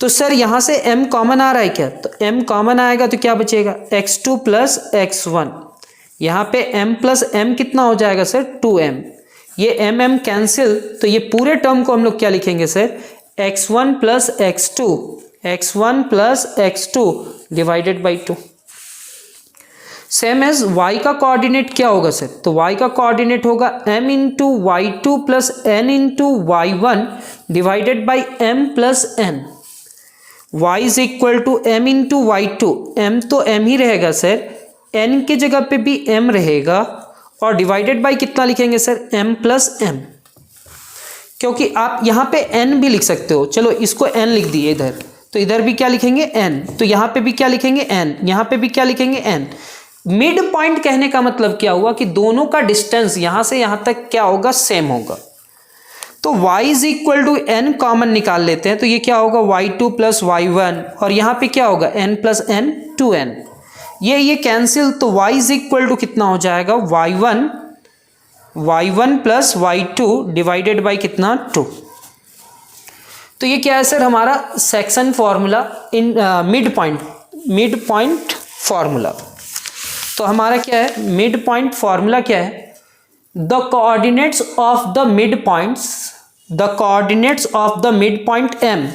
Speaker 1: तो सर यहाँ से m कॉमन आ रहा है क्या, तो m कॉमन आएगा तो क्या बचेगा, x2 प्लस x1। यहाँ पे m प्लस m कितना हो जाएगा सर, 2m। ये m कैंसिल, तो ये पूरे टर्म को हम लोग क्या लिखेंगे sir, x1 plus x2 divided by 2। Same as y का कोऑर्डिनेट क्या होगा सर, तो y का कोऑर्डिनेट होगा m into y2 plus n into y1 divided by m plus n। y is equal to m into y2, m तो m ही रहेगा sir, n की जगह पे भी m रहेगा और डिवाइडेड बाई कितना लिखेंगे सर, m प्लस m। क्योंकि आप यहाँ पे n भी लिख सकते हो, चलो इसको n लिख दिए इधर, तो इधर भी क्या लिखेंगे n, तो यहाँ पे भी क्या लिखेंगे n, यहाँ पे भी क्या लिखेंगे n। मिड पॉइंट कहने का मतलब क्या हुआ कि दोनों का डिस्टेंस यहाँ से यहाँ तक क्या होगा, सेम होगा। तो y is equal to n common निकाल लेते हैं, तो ये क्या होगा, y2 प्लस y1 और यहाँ पे क्या होगा, n प्लस n 2n। ये कैंसिल, तो y इज इक्वल टू कितना हो जाएगा, y1 plus y2 divided by कितना, 2। तो ये क्या है सर, हमारा section formula in mid point formula. तो हमारा क्या है, मिड पॉइंट फॉर्मूला क्या है, the coordinates of the mid point m।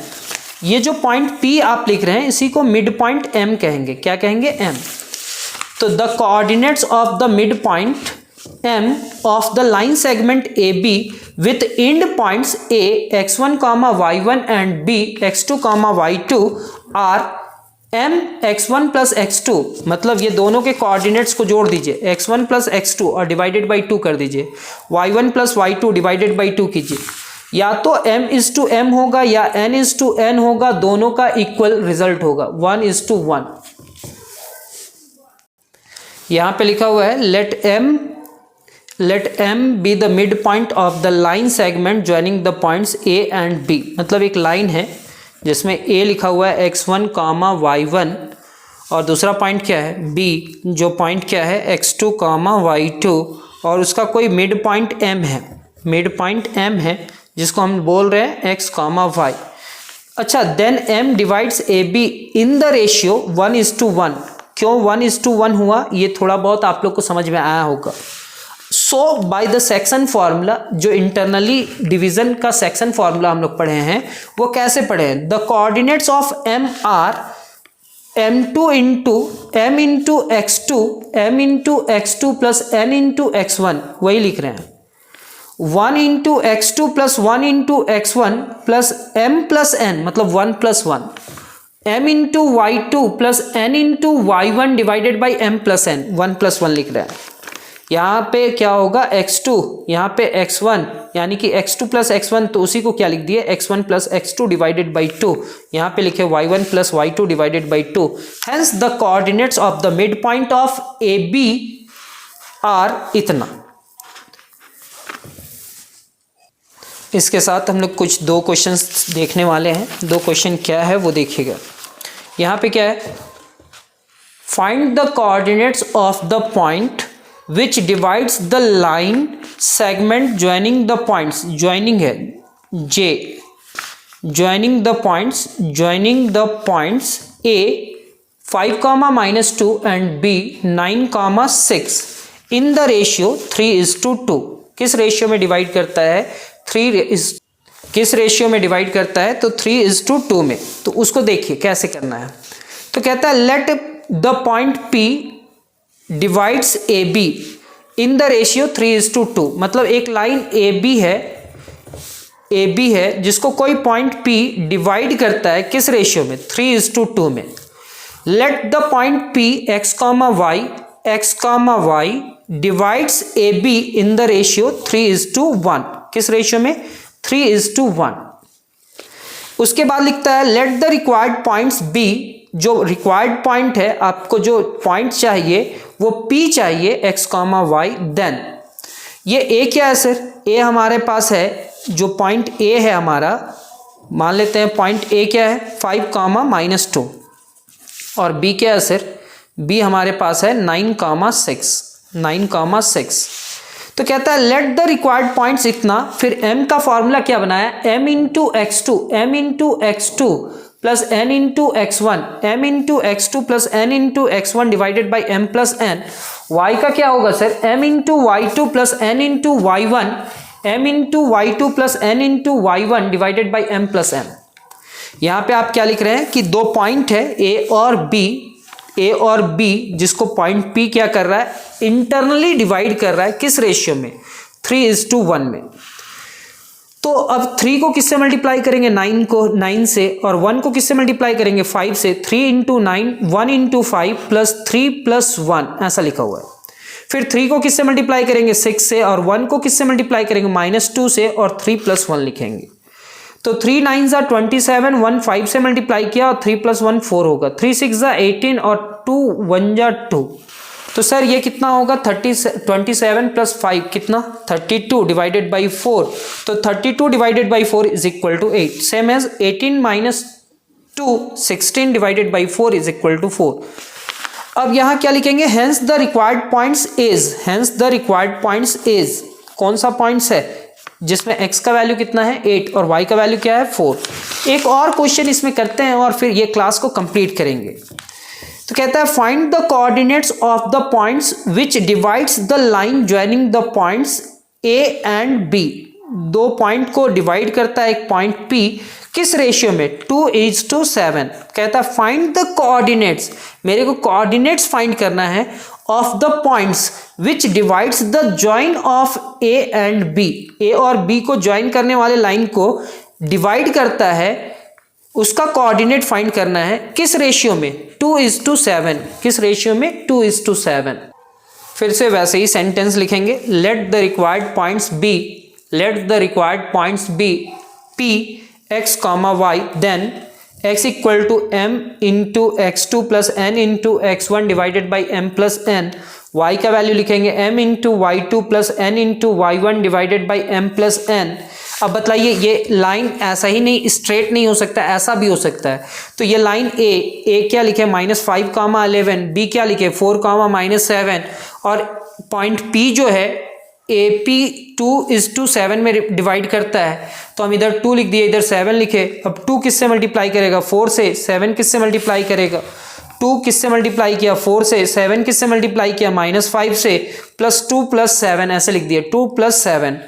Speaker 1: ये जो पॉइंट P आप लिख रहे हैं इसी को मिड पॉइंट m कहेंगे, क्या कहेंगे, m। तो the coordinates of the mid point m of the line segment AB with end points A x1 y1 and B x2 y2 are m x1 plus x2, मतलब ये दोनों के coordinates को जोड़ दीजिए, x1 प्लस x2 और divided by 2 कर दीजिए, y1 plus y2 divided by 2 कीजिए। या तो m इज टू m होगा या n इज टू n होगा, दोनों का इक्वल रिजल्ट होगा 1:1। यहाँ पे लिखा हुआ है let m be the mid point of the line segment joining the points a and b। मतलब एक लाइन है जिसमें a लिखा हुआ है x1 y1 और दूसरा पॉइंट क्या है, b, जो पॉइंट क्या है x2 y2 और उसका कोई मिड पॉइंट m है जिसको हम बोल रहे हैं x y। अच्छा, then m divides AB in the ratio 1:1। क्यों 1:1 हुआ, ये थोड़ा बहुत आप लोग को समझ में आया होगा। So by the section formula, जो इंटरनली डिवीजन का सेक्शन फार्मूला हम लोग पढ़े हैं, वो कैसे पढ़े हैं, the coordinates of m are m2 into m into x2 plus n into x1, वही लिख रहे हैं, 1 into x2 plus 1 into x1 plus m plus n, मतलब 1+1, m into y2 plus n into y1 divided by m plus n, 1+1 लिख रहे हैं। यहाँ पे क्या होगा, x2, यहाँ पे x1, यानी कि x2 प्लस x1, तो उसी को क्या लिख दिए, x1 plus x2 divided by 2। यहाँ पे लिखे y1 plus y2 divided by 2। Hence the coordinates of the mid point of AB are इतना। इसके साथ हम लोग कुछ 2 क्वेश्चंस देखने वाले हैं। 2 क्वेश्चन क्या है वो देखिएगा। यहाँ पे क्या है, find the coordinates of the point which divides the line segment joining the points, joining है J, joining the points A 5, -2 and B 9, 6 in the ratio 3:2। किस रेशियो में डिवाइड करता है? किस रेशियो में डिवाइड करता है? तो 3:2 में। तो उसको देखिए कैसे करना है। तो कहता है let the point P divides AB in the ratio 3:2। मतलब एक लाइन AB है जिसको कोई पॉइंट P डिवाइड करता है किस रेशियो में? 3:2 में। Let the point P x, y divides AB in the ratio 3:1। किस रेशियो में? 3:1। उसके बाद लिखता है late the required points B, जो रिक्वायर्ड पॉइंट है, आपको जो पॉइंट चाहिए वो P चाहिए x, y। देन ये A क्या है सर? A हमारे पास है, जो पॉइंट A है हमारा, मान लेते हैं पॉइंट A क्या है? 5, -2। और B क्या है सर? B हमारे पास है 9, 6। तो कहता है लेट द रिक्वायर्ड पॉइंट्स इतना। फिर m का फॉर्मूला क्या बनाया? m into x2 plus n into x1, m into x2 plus n into x1 divided by m plus n। y का क्या होगा sir? m into y2 plus n into y1, m into y2 plus n into y1 divided by m plus n। यहाँ पे आप क्या लिख रहे हैं कि दो पॉइंट है A और B, जिसको पॉइंट P क्या कर रहा है? इंटरनली डिवाइड कर रहा है। किस रेशियो में? 3:1 में। तो अब 3 को किससे मल्टीप्लाई करेंगे? 9 से। और 1 को किससे मल्टीप्लाई करेंगे? 5 से। 3 इंटू 9, 1 इंटू 5 प्लस 3 प्लस 1 ऐसा लिखा हुआ है। फिर 3 को किससे मल्टीप्लाई करेंगे? 6 से। और 1 को किससे मल्टीप्लाई करेंगे? -2 से। और 3 प्लस 1 लिखेंगे। तो 3 9 27, 1 5 से मल्टीप्लाई किया और 3 प्लस 1 4 होगा। 3 6 18 और 2 1 2। तो सर ये कितना होगा? 27 प्लस 5 कितना? 32 डिवाइडेड बाई 4। तो 32 divided by 4 is equal to 8। Same as 18 minus 2 16 divided by 4 is equal to 4। अब यहाँ क्या लिखेंगे? Hence the required points is, कौन सा पॉइंट्स है जिसमें x का वैल्यू कितना है? 8 और y का वैल्यू क्या है? 4। एक और क्वेश्चन इसमें करते हैं और फिर ये क्लास को कंप्लीट करेंगे। तो कहता है find the coordinates of the points which divides the line joining the points A and B। दो पॉइंट को डिवाइड करता है एक पॉइंट P, किस रेशियो में? 2:7। कहता है फाइंड द कोऑर्डिनेट्स, मेरे को कोऑर्डिनेट्स फाइंड करना है of the points which divides the join of A and B। A और B को ज्वाइन करने वाले लाइन को डिवाइड करता है, उसका कोऑर्डिनेट फाइंड करना है। किस रेशियो में? 2:7। किस रेशियो में? 2:7। फिर से वैसे ही सेंटेंस लिखेंगे। Let the required points be P x, y, then x equal to m into x2 plus n into x1 divided by m plus n। y का वैल्यू लिखेंगे m into y2 plus n into y1 divided by m plus n। अब बताइए, ये line ऐसा ही नहीं, straight नहीं हो सकता, ऐसा भी हो सकता है। तो ये लाइन A क्या लिखे? -5, 11। B क्या लिखे? 4, -7। और पॉइंट P जो है AP 2:7 में डिवाइड करता है, तो हम इधर 2 लिख दिए, इधर 7 लिखे। अब 2 किससे मल्टीप्लाई करेगा? 4 से। 7 किससे मल्टीप्लाई करेगा? 2 किससे मल्टीप्लाई किया? 4 से। 7 किससे मल्टीप्लाई किया? -5 से। प्लस 2 प्लस 7 ऐसे लिख दिया। 2 प्लस 7,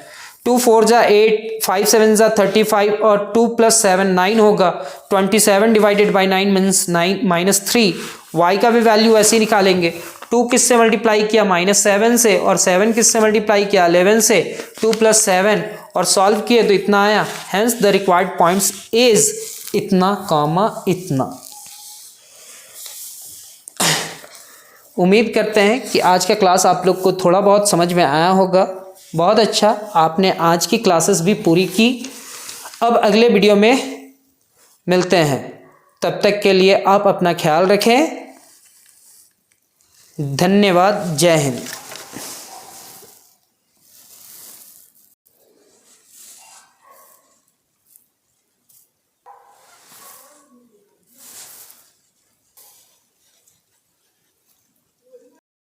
Speaker 1: 2 4 जा 8, 5 7 जा 35 और 2 प्लस 7 9 होगा। 27 डिवाइडेड बाई 9 मीन्स 9 -3। y का भी वैल्यू ऐसे ही निकालेंगे। 2 किससे मल्टीप्लाई किया? -7 से। और 7 किससे मल्टीप्लाई किया? 11 से। 2 प्लस 7 और सॉल्व किए तो इतना आया। Hence the required points is इतना, इतना। उम्मीद करते हैं कि आज का क्लास आप लोग को थोड़ा बहुत समझ में आया होगा। बहुत अच्छा, आपने आज की क्लासेस भी पूरी की। अब अगले वीडियो में मिलते हैं, तब तक के लिए आप अपना ख्याल रखें। धन्यवाद। जय हिंद।